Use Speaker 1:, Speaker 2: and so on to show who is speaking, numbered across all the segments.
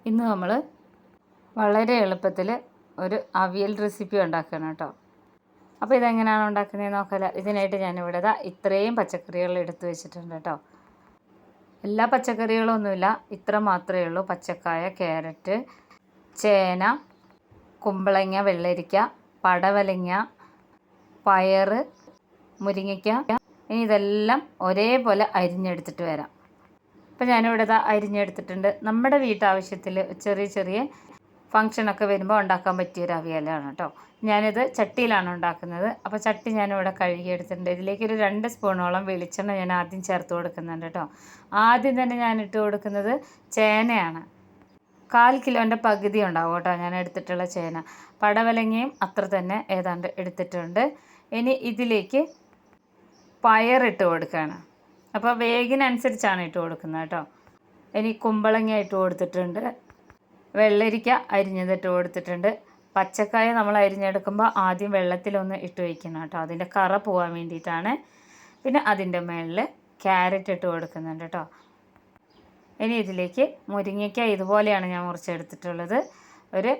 Speaker 1: ഇന്ന് നമ്മൾ വളരെ എളുപ്പത്തിൽ ഒരു അവിയൽ റെസിപ്പി ഉണ്ടാക്കണം കേട്ടോ. അപ്പോൾ ഇതെങ്ങനെയാണ് ഉണ്ടാക്കുന്നത് നോക്കാം. ഇതിനായിട്ട് ഞാനിവിടെ ഇത്രയും പച്ചക്കറികൾ എടുത്തു വെച്ചിട്ടുണ്ട് കേട്ടോ. എല്ലാ പച്ചക്കറികളൊന്നുമില്ല, ഇത്ര മാത്രമേ ഉള്ളൂ. പച്ചക്കായ, ക്യാരറ്റ്, ചേന, കുമ്പളങ്ങ, വെള്ളരിക്ക, പടവലങ്ങ, പയർ, മുരിങ്ങയ്ക്ക. ഇനി ഇതെല്ലാം ഒരേപോലെ അരിഞ്ഞെടുത്തിട്ട് വരാം. അപ്പോൾ ഞാനിവിടെ അരിഞ്ഞെടുത്തിട്ടുണ്ട്. നമ്മുടെ വീട്ടാവശ്യത്തിൽ ചെറിയ ചെറിയ ഫങ്ഷനൊക്കെ വരുമ്പോൾ ഉണ്ടാക്കാൻ പറ്റിയൊരു അവിയലാണ് കേട്ടോ. ഞാനിത് ചട്ടിയിലാണ് ഉണ്ടാക്കുന്നത്. അപ്പോൾ ചട്ടി ഞാനിവിടെ കഴുകിയെടുത്തിട്ടുണ്ട്. ഇതിലേക്കൊരു 2 സ്പൂണോളം വെളിച്ചെണ്ണ ഞാൻ ആദ്യം ചേർത്ത് കൊടുക്കുന്നുണ്ട് കേട്ടോ. ആദ്യം തന്നെ ഞാൻ ഇട്ട് കൊടുക്കുന്നത് ചേനയാണ്. 1/4 കിലോൻ്റെ പകുതി ഉണ്ടാവും കേട്ടോ ഞാൻ എടുത്തിട്ടുള്ള ചേന. പടവലങ്ങയും അത്ര തന്നെ ഏതാണ്ട് എടുത്തിട്ടുണ്ട്. ഇനി ഇതിലേക്ക് പയറിട്ട് കൊടുക്കുകയാണ്. അപ്പോൾ വേഗിനനുസരിച്ചാണ് ഇട്ട് കൊടുക്കുന്നത് കേട്ടോ. ഇനി കുമ്പളങ്ങ ഇട്ട് കൊടുത്തിട്ടുണ്ട്, വെള്ളരിക്ക അരിഞ്ഞതിട്ട് കൊടുത്തിട്ടുണ്ട്. പച്ചക്കായ നമ്മൾ അരിഞ്ഞെടുക്കുമ്പോൾ ആദ്യം വെള്ളത്തിലൊന്ന് ഇട്ട് വയ്ക്കണം കേട്ടോ, അതിൻ്റെ കറ പോകാൻ വേണ്ടിയിട്ടാണ്. പിന്നെ അതിൻ്റെ മുകളിൽ ക്യാരറ്റ് ഇട്ട് കൊടുക്കുന്നുണ്ട് കേട്ടോ. ഇനി ഇതിലേക്ക് മുരിങ്ങയ്ക്ക ഇതുപോലെയാണ് ഞാൻ മുറിച്ചെടുത്തിട്ടുള്ളത്. ഒരു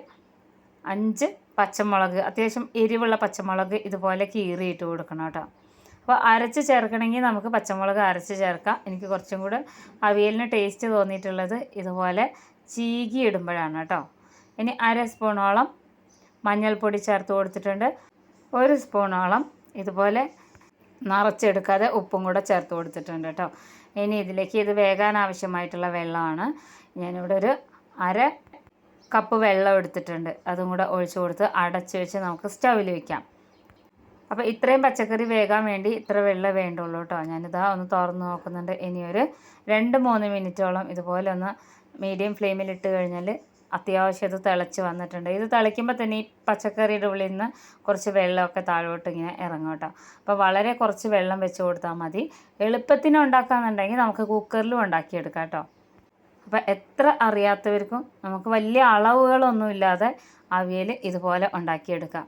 Speaker 1: 5 പച്ചമുളക്, അത്യാവശ്യം എരിവുള്ള പച്ചമുളക് ഇതുപോലെ കീറിയിട്ട് കൊടുക്കണം കേട്ടോ. അപ്പോൾ അരച്ച് ചേർക്കണമെങ്കിൽ നമുക്ക് പച്ചമുളക് അരച്ച് ചേർക്കാം. എനിക്ക് കുറച്ചും കൂടെ അവിയലിന് ടേസ്റ്റ് തോന്നിയിട്ടുള്ളത് ഇതുപോലെ ചീകി ഇടുമ്പോഴാണ് കേട്ടോ. ഇനി 1/2 സ്പൂണോളം മഞ്ഞൾപ്പൊടി ചേർത്ത് കൊടുത്തിട്ടുണ്ട്. 1 സ്പൂണോളം ഇതുപോലെ നിറച്ചെടുക്കാതെ ഉപ്പും കൂടെ ചേർത്ത് കൊടുത്തിട്ടുണ്ട് കേട്ടോ. ഇനി ഇതിലേക്ക് ഇത് വേകാൻ ആവശ്യമായിട്ടുള്ള വെള്ളമാണ്. ഞാനിവിടെ ഒരു 1/2 കപ്പ് വെള്ളം എടുത്തിട്ടുണ്ട്. അതും കൂടെ ഒഴിച്ച് കൊടുത്ത് അടച്ച് വെച്ച് നമുക്ക് സ്റ്റൗവിൽ വയ്ക്കാം. അപ്പോൾ ഇത്രയും പച്ചക്കറി വേകാൻ വേണ്ടി ഇത്ര വെള്ളം വേണ്ടുള്ളൂ കേട്ടോ. ഞാനിതാ ഒന്ന് തുറന്ന് നോക്കുന്നുണ്ട്. ഇനി ഒരു 2-3 മിനിറ്റോളം ഇതുപോലെ ഒന്ന് മീഡിയം ഫ്ലെയിമിൽ ഇട്ട് കഴിഞ്ഞാൽ അത്യാവശ്യം ഇത് തിളച്ച് വന്നിട്ടുണ്ട്. ഇത് തിളയ്ക്കുമ്പോൾ തന്നെ ഈ പച്ചക്കറിയുടെ ഉള്ളിൽ നിന്ന് കുറച്ച് വെള്ളമൊക്കെ താഴോട്ട് ഇങ്ങനെ ഇറങ്ങും കേട്ടോ. അപ്പോൾ വളരെ കുറച്ച് വെള്ളം വെച്ച് കൊടുത്താൽ മതി. എളുപ്പത്തിന് ഉണ്ടാക്കാമെന്നുണ്ടെങ്കിൽ നമുക്ക് കുക്കറിലും ഉണ്ടാക്കിയെടുക്കാം കേട്ടോ. അപ്പോൾ എത്ര അറിയാത്തവർക്കും നമുക്ക് വലിയ അളവുകളൊന്നുമില്ലാതെ അവിയൽ ഇതുപോലെ ഉണ്ടാക്കിയെടുക്കാം.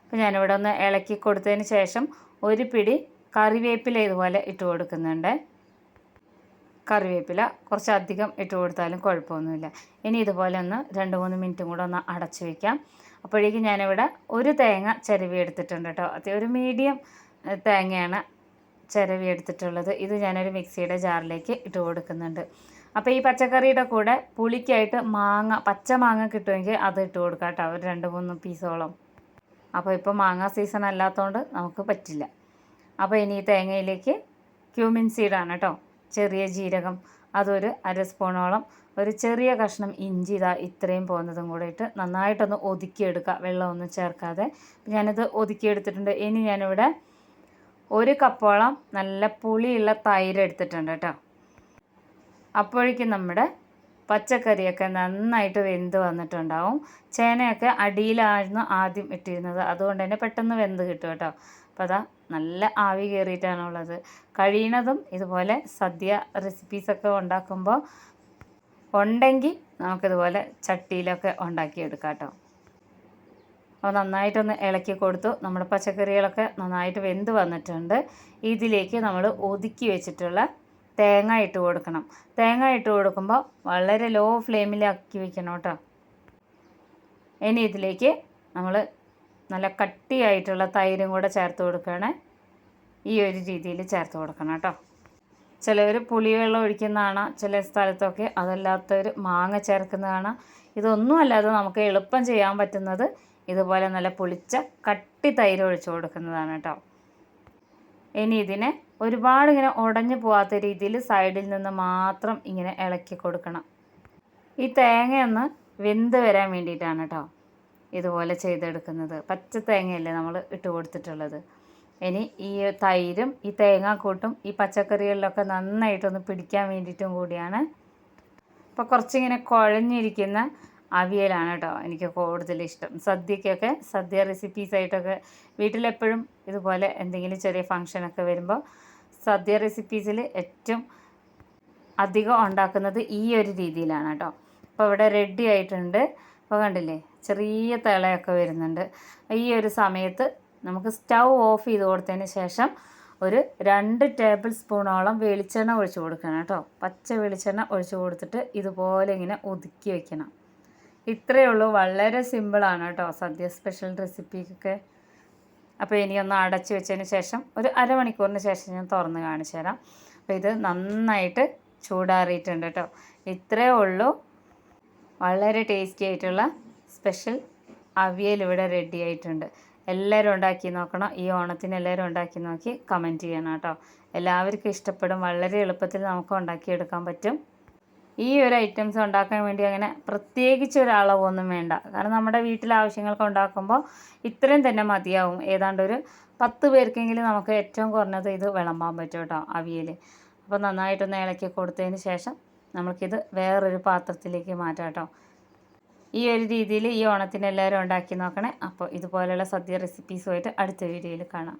Speaker 1: അപ്പോൾ ഞാനിവിടെ ഒന്ന് ഇളക്കി കൊടുത്തതിന് ശേഷം ഒരു പിടി കറിവേപ്പില ഇതുപോലെ ഇട്ട് കൊടുക്കുന്നുണ്ട്. കറിവേപ്പില കുറച്ചധികം ഇട്ട് കൊടുത്താലും കുഴപ്പമൊന്നുമില്ല. ഇനി ഇതുപോലെ ഒന്ന് 2-3 മിനിറ്റും കൂടെ ഒന്ന് അടച്ച് വയ്ക്കാം. അപ്പോഴേക്കും ഞാനിവിടെ ഒരു തേങ്ങ ചിരവി എടുത്തിട്ടുണ്ട് കേട്ടോ. ഒരു മീഡിയം തേങ്ങയാണ് ചിരവി എടുത്തിട്ടുള്ളത്. ഇത് ഞാനൊരു മിക്സിയുടെ ജാറിലേക്ക് ഇട്ട് കൊടുക്കുന്നുണ്ട്. അപ്പോൾ ഈ പച്ചക്കറിയുടെ കൂടെ പുളിക്കായിട്ട് പച്ച മാങ്ങ കിട്ടുമെങ്കിൽ അത് ഇട്ട് കൊടുക്കാം കേട്ടോ, ഒരു 2-3 പീസോളം. അപ്പോൾ ഇപ്പോൾ മാങ്ങ സീസൺ അല്ലാത്തതുകൊണ്ട് നമുക്ക് പറ്റില്ല. അപ്പോൾ ഇനി ഈ തേങ്ങയിലേക്ക് ക്യൂമിൻ സീഡാണ് കേട്ടോ, ചെറിയ ജീരകം, അതൊരു 1/2 സ്പൂണോളം, ഒരു ചെറിയ കഷ്ണം ഇഞ്ചി ഇത്രയും പോകുന്നതും കൂടെ ഇട്ട് നന്നായിട്ടൊന്ന് ഒതുക്കിയെടുക്കുക, വെള്ളമൊന്നും ചേർക്കാതെ. ഞാനിത് ഒതുക്കിയെടുത്തിട്ടുണ്ട്. ഇനി ഞാനിവിടെ 1 കപ്പോളം നല്ല പുളിയുള്ള തൈര് എടുത്തിട്ടുണ്ട് കേട്ടോ. അപ്പോഴേക്കും നമ്മുടെ പച്ചക്കറിയൊക്കെ നന്നായിട്ട് വെന്ത് വന്നിട്ടുണ്ടാവും. ചേനയൊക്കെ അടിയിലായിരുന്നു ആദ്യം ഇട്ടിരുന്നത്, അതുകൊണ്ട് തന്നെ പെട്ടെന്ന് വെന്ത് കിട്ടും കേട്ടോ. അപ്പോൾ അതാ നല്ല ആവി കയറിയിട്ടാണുള്ളത്. കഴിയുന്നതും ഇതുപോലെ സദ്യ റെസിപ്പീസൊക്കെ ഉണ്ടാക്കുമ്പോൾ ഉണ്ടെങ്കിൽ നമുക്കിതുപോലെ ചട്ടിയിലൊക്കെ ഉണ്ടാക്കിയെടുക്കാം കേട്ടോ. അപ്പോൾ നന്നായിട്ടൊന്ന് ഇളക്കി കൊടുത്തു. നമ്മുടെ പച്ചക്കറികളൊക്കെ നന്നായിട്ട് വെന്ത് വന്നിട്ടുണ്ട്. ഇതിലേക്ക് നമ്മൾ ഒതുക്കി വെച്ചിട്ടുള്ള തേങ്ങ ഇട്ട് കൊടുക്കണം. തേങ്ങ ഇട്ട് കൊടുക്കുമ്പോൾ വളരെ ലോ ഫ്ലെയിമിലാക്കി വെക്കണം കേട്ടോ. ഇനി ഇതിലേക്ക് നമ്മൾ നല്ല കട്ടിയായിട്ടുള്ള തൈരും കൂടെ ചേർത്ത് കൊടുക്കുകയാണ്. ഈ ഒരു രീതിയിൽ ചേർത്ത് കൊടുക്കണം കേട്ടോ. ചിലവർ പുളിവെള്ളം ഒഴിക്കുന്നതാണ്, ചില സ്ഥലത്തൊക്കെ അതല്ലാത്തവർ മാങ്ങ ചേർക്കുന്നതാണ്. ഇതൊന്നും അല്ലാതെ നമുക്ക് എളുപ്പം ചെയ്യാൻ പറ്റുന്നത് ഇതുപോലെ നല്ല പുളിച്ച കട്ടി തൈര് ഒഴിച്ച് കൊടുക്കുന്നതാണ് കേട്ടോ. ഇനി ഇതിനെ ഒരുപാട് ഇങ്ങനെ ഉടഞ്ഞു പോകാത്ത രീതിയിൽ സൈഡിൽ നിന്ന് മാത്രം ഇങ്ങനെ ഇളക്കി കൊടുക്കണം. ഈ തേങ്ങയൊന്ന് വെന്ത് വരാൻ വേണ്ടിയിട്ടാണ് കേട്ടോ ഇതുപോലെ ചെയ്തെടുക്കുന്നത്. പച്ച തേങ്ങയല്ലേ നമ്മൾ ഇട്ട് കൊടുത്തിട്ടുള്ളത്. ഇനി ഈ തൈരും ഈ തേങ്ങാക്കൂട്ടും ഈ പച്ചക്കറികളിലൊക്കെ നന്നായിട്ടൊന്ന് പിടിക്കാൻ വേണ്ടിയിട്ടും കൂടിയാണ്. അപ്പോൾ കുറച്ചിങ്ങനെ കുഴഞ്ഞിരിക്കുന്ന അവിയലാണ് കേട്ടോ എനിക്ക് കൂടുതൽ ഇഷ്ടം. സദ്യക്കൊക്കെ സദ്യ റെസിപ്പീസായിട്ടൊക്കെ വീട്ടിലെപ്പോഴും ഇതുപോലെ എന്തെങ്കിലും ചെറിയ ഫങ്ഷനൊക്കെ വരുമ്പോൾ സദ്യ റെസിപ്പീസിൽ ഏറ്റവും അധികം ഉണ്ടാക്കുന്നത് ഈ ഒരു രീതിയിലാണ് കേട്ടോ. അപ്പോൾ ഇവിടെ റെഡി ആയിട്ടുണ്ട്. അപ്പോൾ കണ്ടില്ലേ, ചെറിയ തിളയൊക്കെ വരുന്നുണ്ട്. ഈ ഒരു സമയത്ത് നമുക്ക് സ്റ്റൗ ഓഫ് ചെയ്ത് കൊടുത്തതിന് ശേഷം ഒരു 2 ടേബിൾ സ്പൂണോളം വെളിച്ചെണ്ണ ഒഴിച്ച് കൊടുക്കണം കേട്ടോ. പച്ച വെളിച്ചെണ്ണ ഒഴിച്ച് കൊടുത്തിട്ട് ഇതുപോലെ ഇങ്ങനെ ഒതുക്കി വെക്കണം. ഇത്രയേ ഉള്ളൂ. വളരെ സിമ്പിളാണ് കേട്ടോ സദ്യ സ്പെഷ്യൽ റെസിപ്പിക്കൊക്കെ. അപ്പോൾ ഇനി ഒന്ന് അടച്ച് വെച്ചതിന് ശേഷം ഒരു അരമണിക്കൂറിന് ശേഷം ഞാൻ തുറന്ന് കാണിച്ചു തരാം. അപ്പോൾ ഇത് നന്നായിട്ട് ചൂടാറിയിട്ടുണ്ട് കേട്ടോ. ഇത്രയേ ഉള്ളൂ. വളരെ ടേസ്റ്റി ആയിട്ടുള്ള സ്പെഷ്യൽ അവിയൽ ഇവിടെ റെഡി ആയിട്ടുണ്ട്. എല്ലാവരും ഉണ്ടാക്കി നോക്കണം. ഈ ഓണത്തിന് എല്ലാവരും ഉണ്ടാക്കി നോക്കി കമൻറ്റ് ചെയ്യണം കേട്ടോ. എല്ലാവർക്കും ഇഷ്ടപ്പെടും. വളരെ എളുപ്പത്തിൽ നമുക്ക് ഉണ്ടാക്കിയെടുക്കാൻ പറ്റും. ഈ ഒരു ഐറ്റംസ് ഉണ്ടാക്കാൻ വേണ്ടി അങ്ങനെ പ്രത്യേകിച്ച് ഒരളവൊന്നും വേണ്ട. കാരണം നമ്മുടെ വീട്ടിലെ ആവശ്യങ്ങൾക്ക് ഉണ്ടാക്കുമ്പോൾ ഇത്രയും തന്നെ മതിയാവും. ഏതാണ്ട് ഒരു 10 പേർക്കെങ്കിലും നമുക്ക് ഏറ്റവും കുറഞ്ഞത് ഇത് വിളമ്പാൻ പറ്റും കേട്ടോ അവിയൽ. അപ്പോൾ നന്നായിട്ടൊന്ന് ഇളക്കി കൊടുത്തതിന് ശേഷം നമുക്കിത് വേറൊരു പാത്രത്തിലേക്ക് മാറ്റാം കേട്ടോ. ഈ ഒരു രീതിയിൽ ഈ ഓണത്തിന് എല്ലാവരും ഉണ്ടാക്കി നോക്കണേ. അപ്പോൾ ഇതുപോലെയുള്ള സദ്യ റെസിപ്പീസുമായിട്ട് അടുത്ത വീഡിയോയിൽ കാണാം.